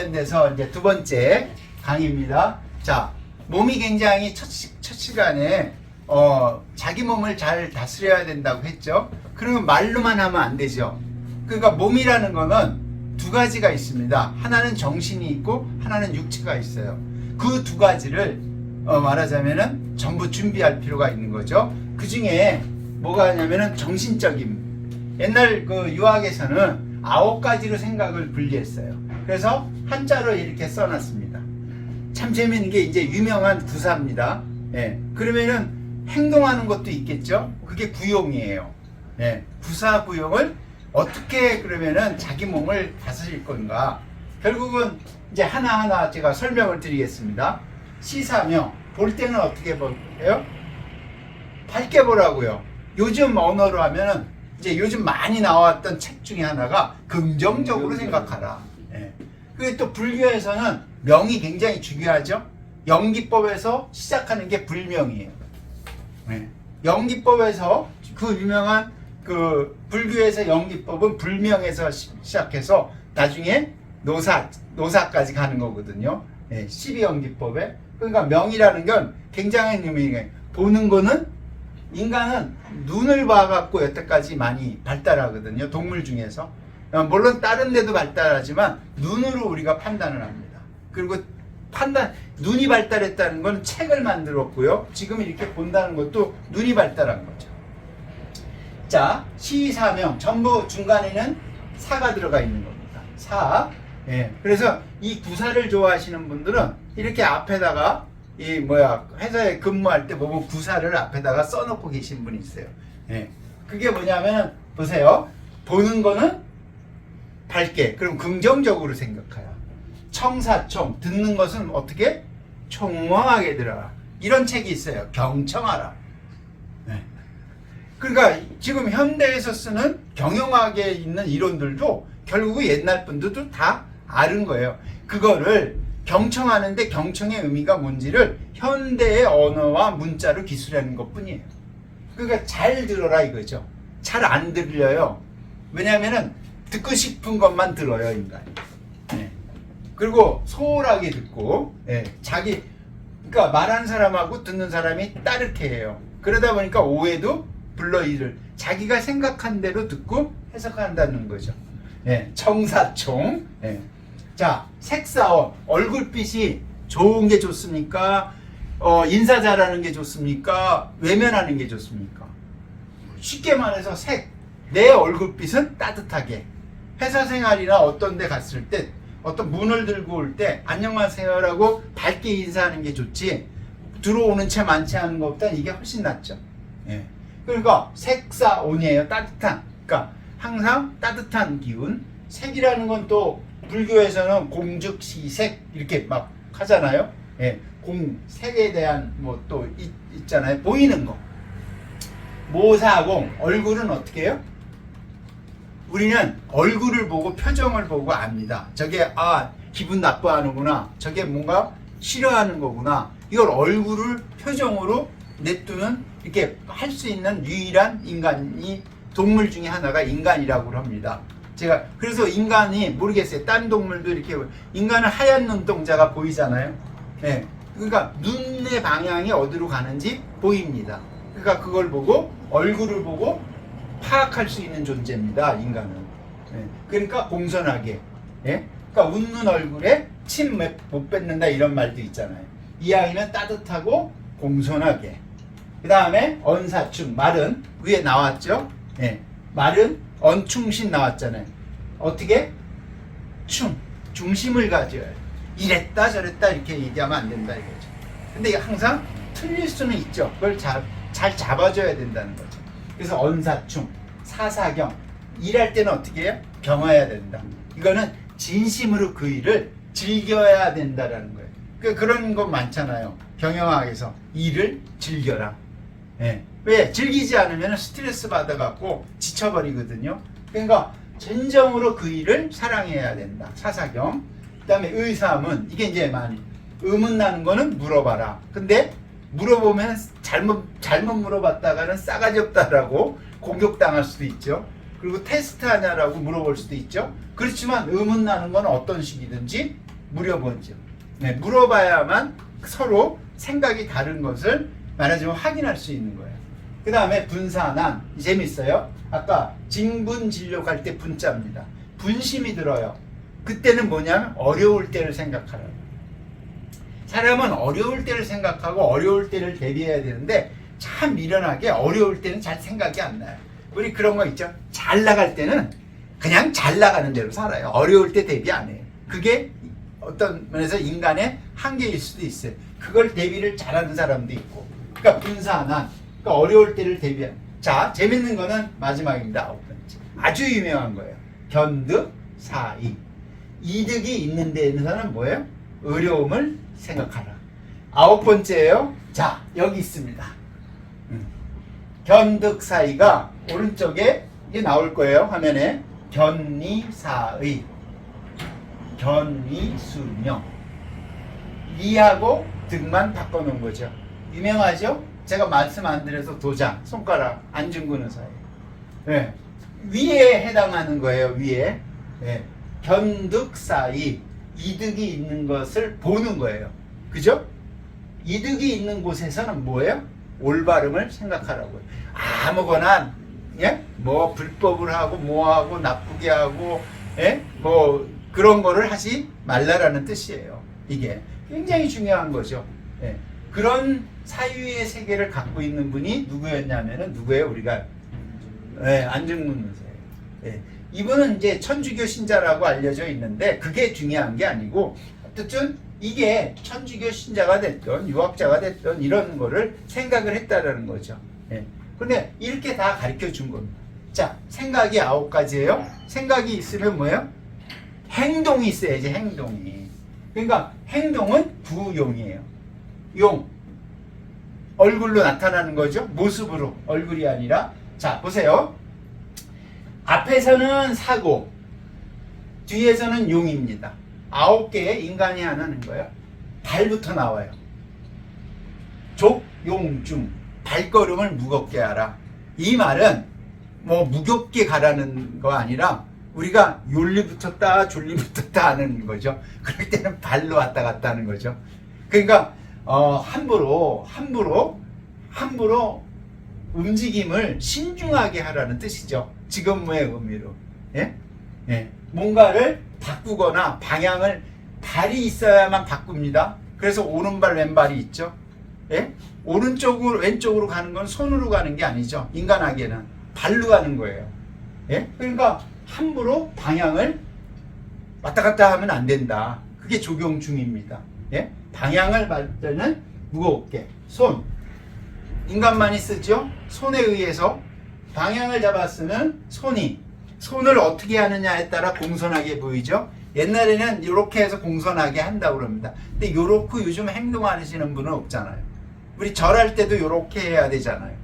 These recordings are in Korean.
관련돼서 이제 두 번째 강의입니다. 자, 몸이 굉장히 첫 시간에 자기 몸을 잘 다스려야 된다고 했죠. 그러면 말로만 하면 안 되죠. 그러니까 몸이라는 거는 두 가지가 있습니다. 하나는 정신이 있고 하나는 육체가 있어요. 그 두 가지를 말하자면은 전부 준비할 필요가 있는 거죠. 그 중에 뭐가 있냐면은 정신적인, 옛날 그 유학에서는 9가지로 생각을 분리했어요. 그래서 한자로 이렇게 써놨습니다. 참 재밌는 게 이제 유명한 구사입니다. 예. 그러면은 행동하는 것도 있겠죠. 그게 구용이에요. 예. 구사 구용을 어떻게 그러면은 자기 몸을 다스릴 건가. 결국은 이제 하나하나 제가 설명을 드리겠습니다. 시사명, 볼 때는 어떻게 볼까요? 밝게 보라고요. 요즘 언어로 하면은 이제 요즘 많이 나왔던 책 중에 하나가 긍정적으로 생각하라. 예. 그게 또 불교에서는 명이 굉장히 중요하죠. 영기법에서 시작하는 게 불명이에요. 예. 영기법에서 그 유명한 그 불교에서 영기법은 불명에서 시작해서 나중에 노사까지 가는 거거든요. 예. 12영기법에. 그러니까 명이라는 건 굉장한 의미예요. 보는 거는 인간은 눈을 봐갖고 여태까지 많이 발달하거든요. 동물 중에서. 물론 다른 데도 발달하지만 눈으로 우리가 판단을 합니다. 그리고 눈이 발달했다는 건 책을 만들었고요. 지금 이렇게 본다는 것도 눈이 발달한 거죠. 자, 시사명 전부 중간에는 사가 들어가 있는 겁니다. 사. 예. 그래서 이 구사를 좋아하시는 분들은 이렇게 앞에다가 회사에 근무할 때 보면 구사를 앞에다가 써놓고 계신 분이 있어요. 예. 그게 뭐냐면 보세요. 보는 거는 밝게, 그럼 긍정적으로 생각해요. 청사총, 듣는 것은 어떻게? 총명하게 들어라. 이런 책이 있어요. 경청하라. 네. 그러니까 지금 현대에서 쓰는 경영학에 있는 이론들도 결국 옛날 분들도 다 아는 거예요. 그거를 경청하는데 경청의 의미가 뭔지를 현대의 언어와 문자로 기술하는 것 뿐이에요. 그러니까 잘 들어라 이거죠. 잘 안 들려요. 왜냐하면은 듣고 싶은 것만 들어요, 인간이. 네. 그리고 소홀하게 듣고, 예, 그러니까 말하는 사람하고 듣는 사람이 따르게 해요. 그러다 보니까 오해도 불러일을 자기가 생각한 대로 듣고 해석한다는 거죠. 예, 청사총. 예. 자, 색사원, 얼굴빛이 좋은 게 좋습니까? 인사 잘하는 게 좋습니까? 외면하는 게 좋습니까? 쉽게 말해서 내 얼굴빛은 따뜻하게. 회사 생활이나 어떤 데 갔을 때 어떤 문을 들고 올 때 안녕하세요라고 밝게 인사하는 게 좋지, 들어오는 채 많지 않은 것보다 이게 훨씬 낫죠. 예. 그러니까 색사온이에요. 따뜻한. 그러니까 항상 따뜻한 기운. 색이라는 건 또 불교에서는 공즉시색 이렇게 막 하잖아요. 예. 색에 대한 뭐 또 있잖아요. 보이는 거. 모사공, 얼굴은 어떻게 해요? 우리는 얼굴을 보고 표정을 보고 압니다. 저게 기분 나빠하는구나. 저게 뭔가 싫어하는 거구나. 이걸 얼굴을 표정으로 냅두는 이렇게 할 수 있는 유일한 동물 중에 하나가 인간이라고 합니다. 그래서 인간이 모르겠어요. 딴 동물도 이렇게 인간은 하얀 눈동자가 보이잖아요. 네. 그러니까 눈의 방향이 어디로 가는지 보입니다. 그러니까 그걸 보고 얼굴을 보고 파악할 수 있는 존재입니다, 인간은. 예. 그러니까 공손하게. 예? 그러니까 웃는 얼굴에 침 못 뱉는다 이런 말도 있잖아요. 이 아이는 따뜻하고 공손하게. 그 다음에 언사충, 말은 위에 나왔죠. 예. 말은 언충신 나왔잖아요. 어떻게? 중심을 가져야 해요. 이랬다 저랬다 이렇게 얘기하면 안 된다 이거죠. 근데 항상 틀릴 수는 있죠. 그걸 잘 잡아줘야 된다는 거죠. 그래서 언사충, 사사경, 일할 때는 어떻게 해요? 경어해야 된다. 이거는 진심으로 그 일을 즐겨야 된다라는 거예요. 그런 거 많잖아요. 경영학에서 일을 즐겨라. 예. 왜? 즐기지 않으면 스트레스 받아갖고 지쳐버리거든요. 그러니까 진정으로 그 일을 사랑해야 된다. 사사경. 그 다음에 의사문. 이게 이제 많이 의문나는 거는 물어봐라. 근데 물어보면 잘못 물어봤다가는 싸가지 없다라고 공격당할 수도 있죠. 그리고 테스트 하냐라고 물어볼 수도 있죠. 그렇지만 의문나는 건 어떤 식이든지 물어보죠. 네, 물어봐야만 서로 생각이 다른 것을 말하자면 확인할 수 있는 거예요. 그 다음에 분사난, 재밌어요. 아까 진분진력 할 때 분자입니다. 분심이 들어요. 그때는 뭐냐면 어려울 때를 생각하라고. 사람은 어려울 때를 생각하고 어려울 때를 대비해야 되는데 참 미련하게 어려울 때는 잘 생각이 안 나요. 우리 그런 거 있죠. 잘 나갈 때는 그냥 잘 나가는 대로 살아요. 어려울 때 대비 안 해요. 그게 어떤 면에서 인간의 한계일 수도 있어요. 그걸 대비를 잘하는 사람도 있고. 그러니까 분사난, 그러니까 어려울 때를 대비하는. 자, 재밌는 거는 마지막입니다. 9번째. 아주 유명한 거예요. 견득사이. 이득이 있는 데에서는 뭐예요? 어려움을 생각하라. 9번째예요. 자, 여기 있습니다. 견득사이가 오른쪽에 이게 나올 거예요. 화면에. 견리사의. 견리수명. 리하고 득만 바꿔놓은 거죠. 유명하죠? 제가 말씀 안 드려서 도장, 손가락, 안중근의 사이. 네. 위에 해당하는 거예요. 위에. 네. 견득사이. 이득이 있는 것을 보는 거예요. 그죠? 이득이 있는 곳에서는 뭐예요? 올바름을 생각하라고요. 아무거나 예? 뭐 불법을 하고 뭐하고 나쁘게 하고 예? 뭐 그런 거를 하지 말라라는 뜻이에요. 이게 굉장히 중요한 거죠. 예. 그런 사유의 세계를 갖고 있는 분이 누구였냐면은 누구예요? 우리가 예, 안중근 선생. 예. 이분은 이제 천주교 신자라고 알려져 있는데 그게 중요한 게 아니고 어쨌든 이게 천주교 신자가 됐던 유학자가 됐던 이런 거를 생각을 했다라는 거죠. 예. 근데 이렇게 다 가르쳐 준 겁니다. 자, 생각이 9가지예요. 생각이 있으면 뭐예요? 행동이 있어야지, 행동이. 그러니까 행동은 부용이에요. 용. 얼굴로 나타나는 거죠. 모습으로. 얼굴이 아니라. 자, 보세요. 앞에서는 사고, 뒤에서는 용입니다. 9개의 인간이 하는 거예요. 발부터 나와요. 족, 용, 중. 발걸음을 무겁게 하라. 이 말은 뭐 무겁게 가라는 거 아니라 우리가 욜리 붙었다 졸리 붙었다 하는 거죠. 그럴 때는 발로 왔다 갔다 하는 거죠. 그러니까 함부로 움직임을 신중하게 하라는 뜻이죠. 지금의 의미로. 예? 예. 뭔가를 바꾸거나 방향을 발이 있어야만 바꿉니다. 그래서 오른발 왼발이 있죠. 예? 오른쪽으로 왼쪽으로 가는 건 손으로 가는 게 아니죠. 인간에게는 발로 가는 거예요. 예? 그러니까 함부로 방향을 왔다 갔다 하면 안 된다. 그게 적용 중입니다. 예? 방향을 볼 때는 무겁게 손 인간만이 쓰죠. 손에 의해서 방향을 잡았으면 손을 어떻게 하느냐에 따라 공손하게 보이죠. 옛날에는 이렇게 해서 공손하게 한다고 그럽니다. 근데 이렇게 요즘 행동하시는 분은 없잖아요. 우리 절할 때도 이렇게 해야 되잖아요.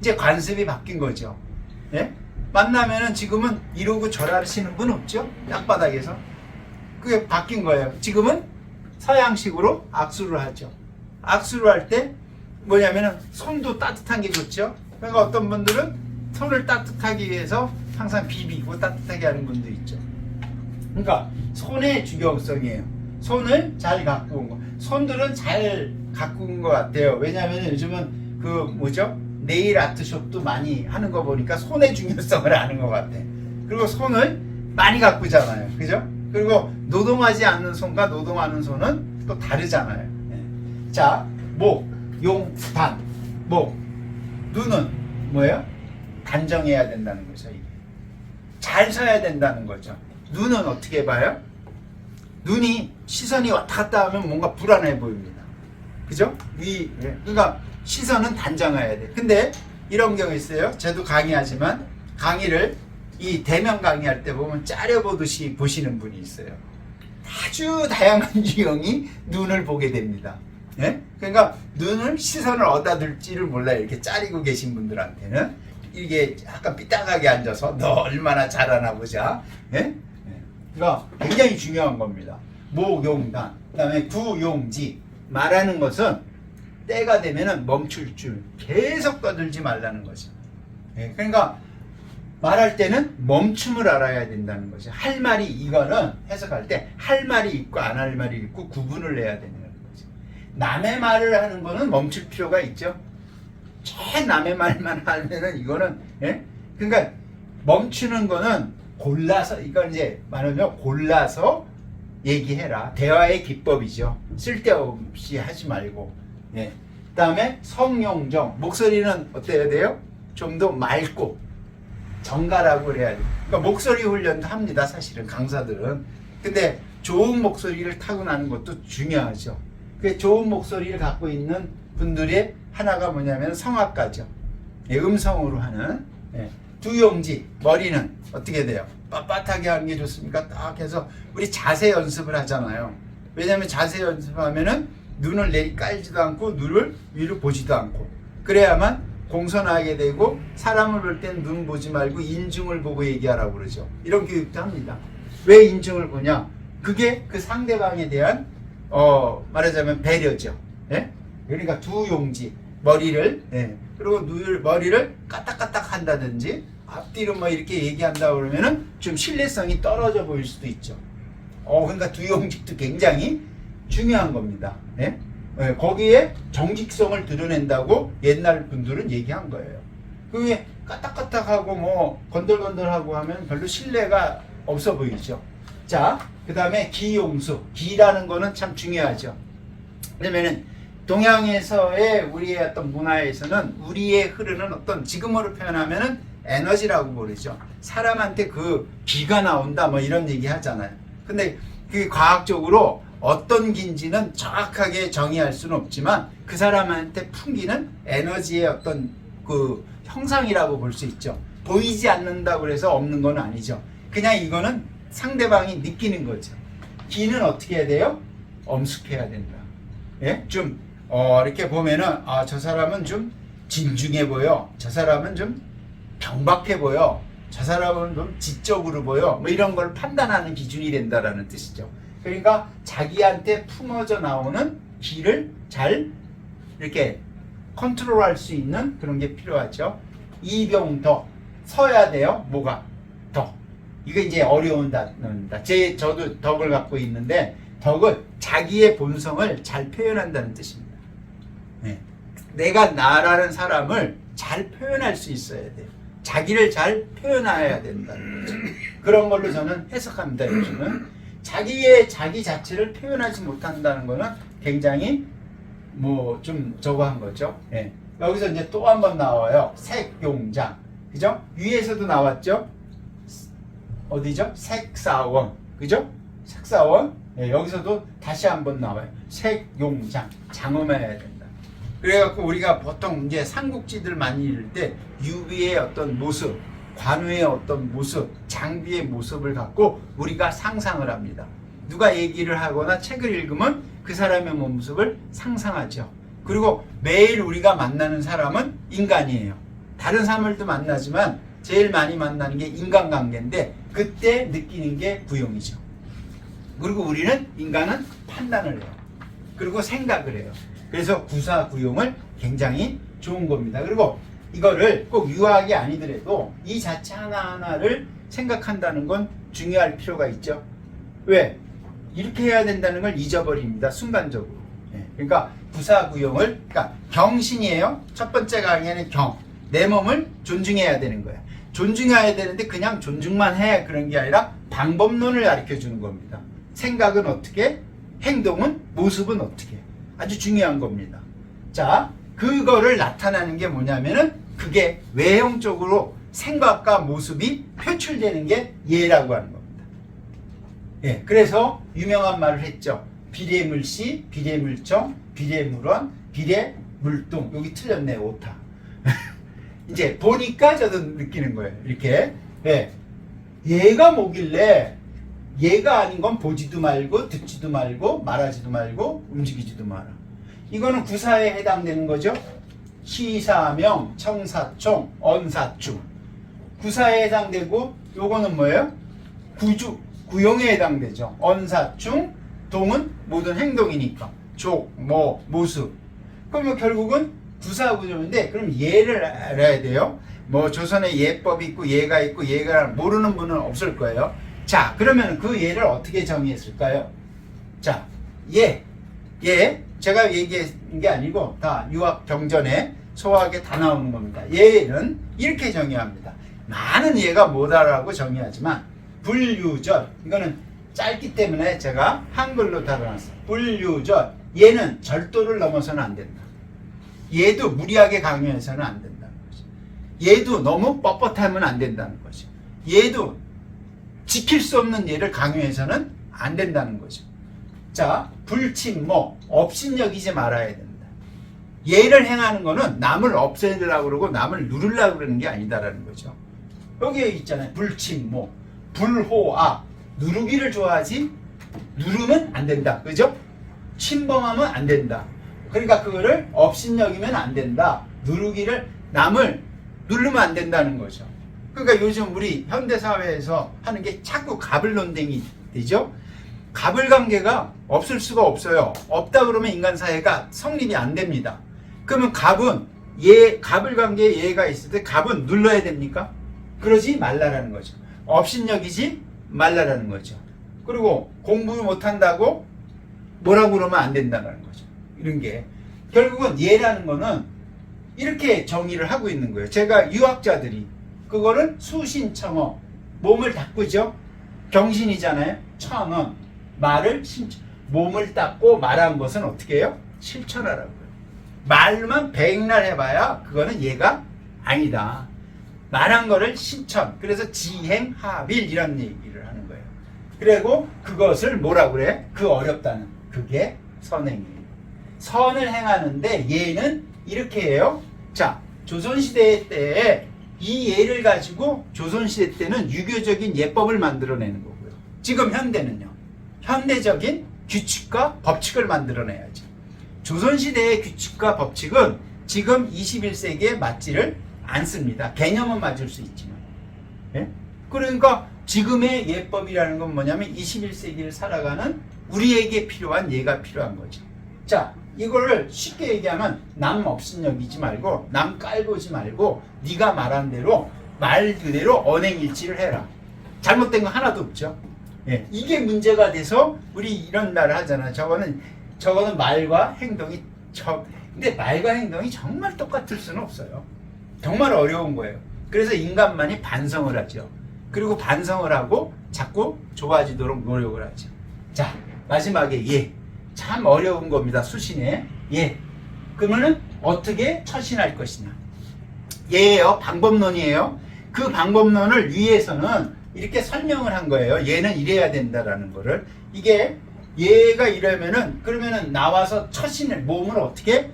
이제 관습이 바뀐 거죠. 예? 만나면은 지금은 이러고 절하시는 분 없죠? 땅바닥에서. 그게 바뀐 거예요. 지금은 서양식으로 악수를 하죠. 악수를 할 때 뭐냐면은 손도 따뜻한 게 좋죠. 그러니까 어떤 분들은 손을 따뜻하게 위해서 항상 비비고 따뜻하게 하는 분도 있죠. 그러니까 손의 중요성이에요. 손을 잘 가꾸는 거. 손들은 잘 가꾸는 것 같아요. 왜냐하면 요즘은 그 뭐죠? 네일 아트숍도 많이 하는 거 보니까 손의 중요성을 아는 것 같아. 그리고 손을 많이 가꾸잖아요. 그죠? 그리고 노동하지 않는 손과 노동하는 손은 또 다르잖아요. 네. 자, 목, 용, 단. 목. 눈은 뭐예요? 단정해야 된다는 거죠. 이게. 잘 서야 된다는 거죠. 눈은 어떻게 봐요? 눈이 시선이 왔다 갔다 하면 뭔가 불안해 보입니다. 그죠? 그러니까 시선은 단정해야 돼. 근데 이런 경우 있어요. 저도 강의하지만 강의를 이 대면 강의할 때 보면 짜려보듯이 보시는 분이 있어요. 아주 다양한 유형이 눈을 보게 됩니다. 예? 그러니까 눈을 시선을 어디다 둘지를 몰라요. 이렇게 짜리고 계신 분들한테는 이게 약간 삐딱하게 앉아서 너 얼마나 잘하나 보자. 예? 그러니까 굉장히 중요한 겁니다. 목용단, 그 다음에 구용지. 말하는 것은 때가 되면은 멈출 줄 계속 떠들지 말라는 거죠. 예, 그러니까 말할 때는 멈춤을 알아야 된다는 거죠. 할 말이, 이거는 해석할 때 할 말이 있고 안 할 말이 있고 구분을 해야 되는 거죠. 남의 말을 하는 거는 멈출 필요가 있죠. 제 남의 말만 하면은 이거는, 예? 그러니까 멈추는 거는 골라서, 이건 이제 말하면 골라서 얘기해라. 대화의 기법이죠. 쓸데없이 하지 말고. 예. 그 다음에 성용정. 목소리는 어때야 돼요? 좀 더 맑고 정갈하고 그래야 돼요. 그러니까 목소리 훈련도 합니다. 사실은 강사들은. 근데 좋은 목소리를 타고나는 것도 중요하죠. 그 좋은 목소리를 갖고 있는 분들의 하나가 뭐냐면 성악가죠. 예, 음성으로 하는. 예. 두용지. 머리는 어떻게 돼요? 빳빳하게 하는 게 좋습니까? 딱 해서 우리 자세 연습을 하잖아요. 왜냐면 자세 연습하면은 눈을 내리 깔지도 않고 눈을 위로 보지도 않고 그래야만 공손하게 되고 사람을 볼 땐 눈 보지 말고 인중을 보고 얘기하라고 그러죠. 이런 교육도 합니다. 왜 인중을 보냐? 그게 그 상대방에 대한 말하자면 배려죠. 예? 그러니까 두용지 머리를 그리고 머리를 까딱까딱 한다든지 앞뒤로 뭐 이렇게 얘기한다 그러면은 좀 신뢰성이 떨어져 보일 수도 있죠. 그러니까 두용직도 굉장히 중요한 겁니다. 예? 거기에 정직성을 드러낸다고 옛날 분들은 얘기한 거예요. 그게 까딱까딱하고 뭐 건들건들하고 하면 별로 신뢰가 없어 보이죠. 자, 그 다음에 기용수. 기라는 거는 참 중요하죠. 왜냐면은 동양에서의 우리의 어떤 문화에서는 우리의 흐르는 어떤 지금으로 표현하면은 에너지라고 부르죠. 사람한테 그 기가 나온다 뭐 이런 얘기 하잖아요. 근데 그 과학적으로 어떤 기인지는 정확하게 정의할 수는 없지만 그 사람한테 풍기는 에너지의 어떤 그 형상이라고 볼 수 있죠. 보이지 않는다고 해서 없는 건 아니죠. 그냥 이거는 상대방이 느끼는 거죠. 기는 어떻게 해야 돼요? 엄숙해야 된다. 예? 좀 이렇게 보면은 저 사람은 좀 진중해 보여. 저 사람은 좀 경박해 보여. 저 사람은 좀 지적으로 보여. 뭐 이런 걸 판단하는 기준이 된다라는 뜻이죠. 그러니까 자기한테 품어져 나오는 기를 잘 이렇게 컨트롤할 수 있는 그런 게 필요하죠. 이병덕. 서야 돼요. 뭐가? 덕. 이거 이제 어려운 단어입니다. 저도 덕을 갖고 있는데 덕은 자기의 본성을 잘 표현한다는 뜻입니다. 네. 내가 나라는 사람을 잘 표현할 수 있어야 돼요. 자기를 잘 표현해야 된다는 거죠. 그런 걸로 저는 해석합니다. 요즘은 자기 자체를 표현하지 못한다는 거는 굉장히 뭐 좀 저거 한 거죠. 네. 여기서 이제 또 한 번 나와요. 색용장. 그죠? 위에서도 나왔죠? 어디죠? 색사원. 그죠? 색사원. 네, 여기서도 다시 한번 나와요. 색용장. 장엄해야 된다. 그래갖고 우리가 보통 이제 삼국지들 많이 읽을 때 유비의 어떤 모습, 관우의 어떤 모습, 장비의 모습을 갖고 우리가 상상을 합니다. 누가 얘기를 하거나 책을 읽으면 그 사람의 모습을 상상하죠. 그리고 매일 우리가 만나는 사람은 인간이에요. 다른 사람들도 만나지만 제일 많이 만나는 게 인간관계인데 그때 느끼는 게 구용이죠. 그리고 우리는 인간은 판단을 해요. 그리고 생각을 해요. 그래서 구사구용을 굉장히 좋은 겁니다. 그리고 이거를 꼭 유학이 아니더라도 이 자체 하나하나를 생각한다는 건 중요할 필요가 있죠. 왜? 이렇게 해야 된다는 걸 잊어버립니다. 순간적으로. 그러니까 구사구용을, 그러니까 경신이에요. 첫 번째 강의는 경. 내 몸을 존중해야 되는 거야. 존중해야 되는데 그냥 존중만 해 그런 게 아니라 방법론을 가르쳐 주는 겁니다. 생각은 어떻게, 행동은, 모습은 어떻게. 아주 중요한 겁니다. 자, 그거를 나타나는 게 뭐냐면은 그게 외형적으로 생각과 모습이 표출되는 게 예라고 하는 겁니다. 예, 그래서 유명한 말을 했죠. 비례물시, 비례물청, 비례물원, 비례물동. 여기 틀렸네, 오타. 이제 보니까 저도 느끼는 거예요. 이렇게. 예. 얘가 뭐길래 얘가 아닌 건 보지도 말고 듣지도 말고 말하지도 말고 움직이지도 마라. 이거는 구사에 해당되는 거죠. 시사명, 청사총, 언사충. 구사에 해당되고 요거는 뭐예요? 구용에 해당되죠. 언사충, 동은 모든 행동이니까. 족, 모습. 그러면 결국은 구사구용인데 그럼 얘를 알아야 돼요. 뭐 조선에 예법이 있고 예가 있고 예가 모르는 분은 없을 거예요. 자, 그러면 그 예를 어떻게 정의했을까요? 자, 예 제가 얘기한 게 아니고 다 유학 경전에 소화하게 다 나오는 겁니다. 예는 이렇게 정의합니다. 많은 예가 뭐다라고 정의하지만 불유절, 이거는 짧기 때문에 제가 한글로 달아놨어요. 불유절, 예는 절도를 넘어서는 안 된다. 얘도 무리하게 강요해서는 안 된다는 거죠. 얘도 너무 뻣뻣하면 안 된다는 거죠. 얘도 지킬 수 없는 얘를 강요해서는 안 된다는 거죠. 자, 불침모, 업신여기지 말아야 된다. 얘를 행하는 거는 남을 없애려고 그러고 남을 누르려고 그러는 게 아니다라는 거죠. 여기에 있잖아요. 불침모, 불호아, 누르기를 좋아하지 누르면 안 된다. 그죠? 침범하면 안 된다. 그러니까 그거를 업신여기면 안 된다. 누르기를, 남을 누르면 안 된다는 거죠. 그러니까 요즘 우리 현대사회에서 하는 게 자꾸 가불논쟁이 되죠. 가불관계가 없을 수가 없어요. 없다 그러면 인간사회가 성립이 안 됩니다. 그러면 갑은 가불관계에 예가 있을 때 갑은 눌러야 됩니까? 그러지 말라라는 거죠. 업신여기지 말라라는 거죠. 그리고 공부 못한다고 뭐라고 그러면 안 된다는 거죠. 이런 게 결국은 예라는 거는 이렇게 정의를 하고 있는 거예요. 제가 유학자들이 그거를 수신청어, 몸을 닦고죠. 경신이잖아요. 청어, 말을 몸을 닦고 말한 것은 어떻게 해요? 실천하라고요. 말만 백날 해봐야 그거는 예가 아니다. 말한 거를 실천. 그래서 지행합일 이런 얘기를 하는 거예요. 그리고 그것을 뭐라고 그래? 그 어렵다는 그게 선행이에요. 선을 행하는데 예는 이렇게 해요. 자, 조선시대 때에 이 예를 가지고 조선시대 때는 유교적인 예법을 만들어내는 거고요. 지금 현대는요. 현대적인 규칙과 법칙을 만들어내야죠. 조선시대의 규칙과 법칙은 지금 21세기에 맞지를 않습니다. 개념은 맞을 수 있지만. 예? 그러니까 지금의 예법이라는 건 뭐냐면 21세기를 살아가는 우리에게 필요한 예가 필요한 거죠. 자, 이거를 쉽게 얘기하면 남 업신여기지 말고 남 깔보지 말고 네가 말한 대로 말 그대로 언행일치를 해라. 잘못된 거 하나도 없죠. 예, 이게 문제가 돼서 우리 이런 말을 하잖아요. 저거는 말과 행동이 근데 말과 행동이 정말 똑같을 수는 없어요. 정말 어려운 거예요. 그래서 인간만이 반성을 하죠. 그리고 반성을 하고 자꾸 좋아지도록 노력을 하죠. 자, 마지막에 예. 참 어려운 겁니다. 수신에. 예. 그러면은 어떻게 처신할 것이냐. 예예요. 방법론이에요. 그 방법론을 위에서는 이렇게 설명을 한 거예요. 얘는 이래야 된다라는 거를. 이게 얘가 이러면은 그러면은 나와서 처신을 몸을 어떻게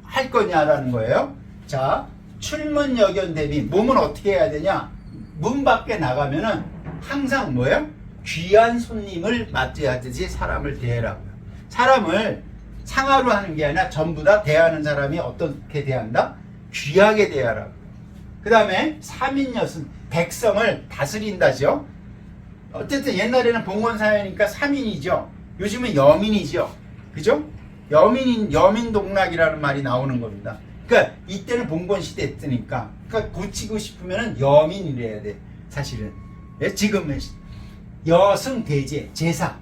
할 거냐라는 거예요. 자, 출문여견 대비 몸은 어떻게 해야 되냐? 문 밖에 나가면은 항상 뭐예요? 귀한 손님을 맞이하듯이 사람을 대하라고요. 사람을 상하로 하는 게 아니라 전부 다 대하는 사람이 어떻게 대한다? 귀하게 대하라고요. 그 다음에 삼인여순, 백성을 다스린다죠. 어쨌든 옛날에는 봉건사회니까 삼인이죠. 요즘은 여민이죠. 그죠? 여민동락이라는 말이 나오는 겁니다. 그러니까 이때는 봉건시대 때니까. 그러니까 고치고 싶으면 여민이래야 돼. 사실은. 예? 지금은 여승대제, 제사,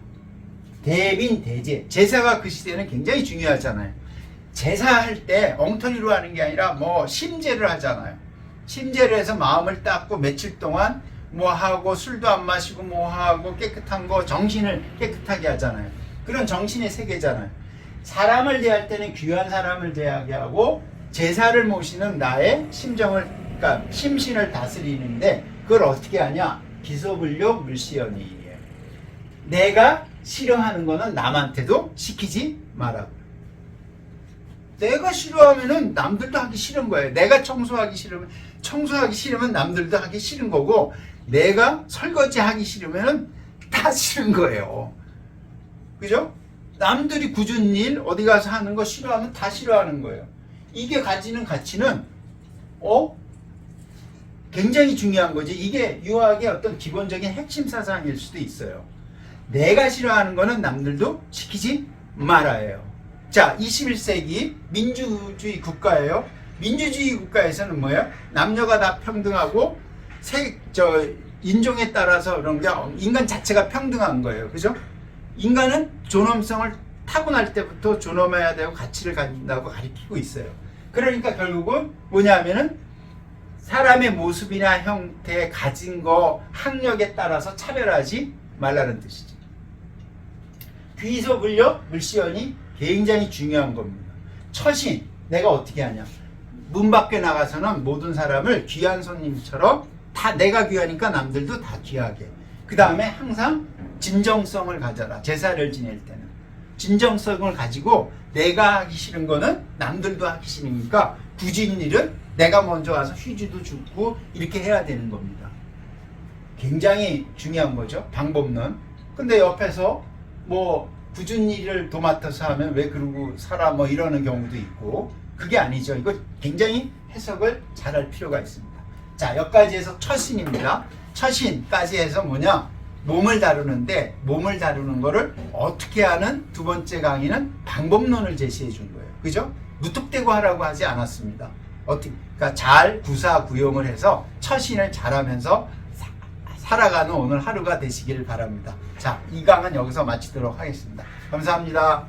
대빈대제. 제사가 그 시대는 굉장히 중요하잖아요. 제사할 때 엉터리로 하는 게 아니라 뭐 심제를 하잖아요. 심제를 해서 마음을 닦고 며칠 동안 뭐 하고 술도 안 마시고 뭐 하고 깨끗한 거 정신을 깨끗하게 하잖아요. 그런 정신의 세계잖아요. 사람을 대할 때는 귀한 사람을 대하게 하고 제사를 모시는 나의 심정을, 그러니까 심신을 다스리는데 그걸 어떻게 하냐? 기소불교 물시연이에요. 내가 싫어하는 거는 남한테도 시키지 말라고. 내가 싫어하면은 남들도 하기 싫은 거예요. 내가 청소하기 싫으면 남들도 하기 싫은 거고, 내가 설거지 하기 싫으면은 다 싫은 거예요. 그죠? 남들이 굳은 일 어디 가서 하는 거 싫어하면 다 싫어하는 거예요. 이게 가지는 가치는 굉장히 중요한 거지. 이게 유학의 어떤 기본적인 핵심 사상일 수도 있어요. 내가 싫어하는 거는 남들도 시키지 말아요. 자, 21세기 민주주의 국가예요. 민주주의 국가에서는 뭐예요? 남녀가 다 평등하고 인종에 따라서 그런 게 인간 자체가 평등한 거예요. 그죠? 인간은 존엄성을 타고날 때부터 존엄해야 되고 가치를 가진다고 가르치고 있어요. 그러니까 결국은 뭐냐면은 사람의 모습이나 형태, 가진 거, 학력에 따라서 차별하지 말라는 뜻이죠. 귀소불려 물시연이 굉장히 중요한 겁니다. 처신, 내가 어떻게 하냐. 문 밖에 나가서는 모든 사람을 귀한 손님처럼 다 내가 귀하니까 남들도 다 귀하게. 그 다음에 항상 진정성을 가져라. 제사를 지낼 때는. 진정성을 가지고 내가 하기 싫은 거는 남들도 하기 싫으니까 굳은 일은 내가 먼저 와서 휴지도 주고 이렇게 해야 되는 겁니다. 굉장히 중요한 거죠. 방법론. 근데 옆에서 뭐 굳은 일을 도맡아서 하면 왜 그러고 살아 뭐 이러는 경우도 있고 그게 아니죠. 이거 굉장히 해석을 잘할 필요가 있습니다. 자, 여기까지 해서 처신입니다. 처신까지 해서 뭐냐? 몸을 다루는데 몸을 다루는 거를 어떻게 하는 두 번째 강의는 방법론을 제시해 준 거예요. 그죠? 무턱대고 하라고 하지 않았습니다. 어떻게, 그러니까 잘 구사구용을 해서 처신을 잘하면서 살아가는 오늘 하루가 되시기를 바랍니다. 자, 이 강은 여기서 마치도록 하겠습니다. 감사합니다.